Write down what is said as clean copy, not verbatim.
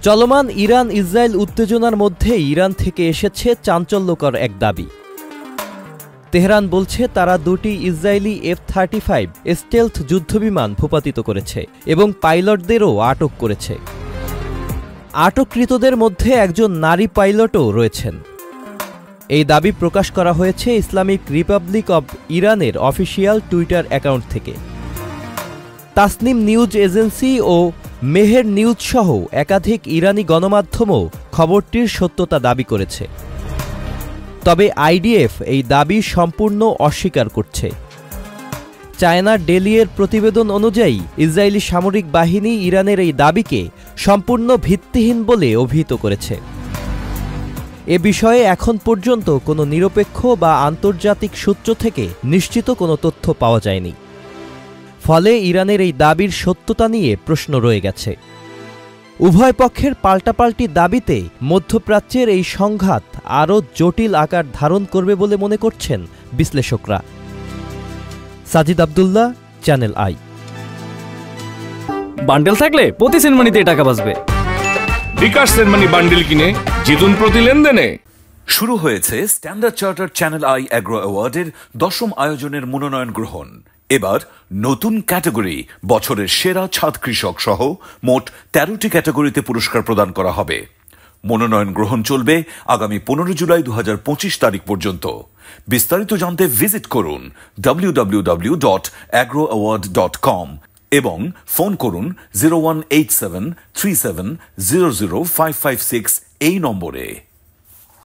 চলমান Iran Israel উত্তেজনার মধ্যে ইরান থেকে এসেছে চাঞ্চল্যকর এক দাবি। তেহরান বলছে তারা দুটি ইসরায়েলি F-35 স্টেলথ যুদ্ধবিমান ভূপাতিত করেছে এবং পাইলটদেরও আটক করেছে। আটককৃতদের মধ্যে একজন নারী পাইলটও রয়েছেন। এই দাবি প্রকাশ করা হয়েছে ইসলামিক রিপাবলিক অব ইরানের অফিসিয়াল টুইটার অ্যাকাউন্ট থেকে। তাসনিম নিউজ এজেন্সি ও মেহের নিউজ সহ একাধিক ইরানি গণমাধ্যমও খবরটির সত্যতা দাবি করেছে। তবে আইডিএফ এই দাবি সম্পূর্ণ অস্বীকার করছে। চায়না ডেলির প্রতিবেদন অনুযায়ী ইসরায়েলি সামরিক বাহিনী ইরানের এই দাবিকে সম্পূর্ণ ভিত্তিহীন বলে অভিহিত করেছে। এ বিষয়ে এখন পর্যন্ত কোনো নিরপেক্ষ বা আন্তর্জাতিক সূত্র থেকে নিশ্চিত কোনো তথ্য পাওয়া যায়নি। ফলে ইরানের এই দাবির সত্যতা নিয়ে প্রশ্ন রয়ে গেছে। উভয় পক্ষের পাল্টাপাল্টি দাবিতে মধ্যপ্রাচ্যের এই সংঘাত আরও জটিল আকার ধারণ করবে বলে মনে করছেন বিশ্লেষকরা। Sajid Abdullah, channel I. Bundle থাকলে প্রতি সেনমানিতে টাকা বাঁচবে। বিকাশ সেনমানি বান্ডেল কিনে জিতুন প্রতি লেনদেনে। শুরু হয়েছে Standard Charter channel i Agro অ্যাওয়ার্ডের 10ম আয়োজনের মনোনয়ন গ্রহণ। এবার নতুন ক্যাটাগরি বছরের সেরা ছাদ কৃষক সহ মোট 13টি ক্যাটাগরিতে পুরস্কার প্রদান করা হবে। মনোনয়ন গ্রহণ চলবে আগামী 15 জুলাই 2025 তারিখ পর্যন্ত। বিস্তারিত জানতে ভিজিট করুন www.agroaward.com এবং ফোন করুন 018737000556 এই নম্বরে।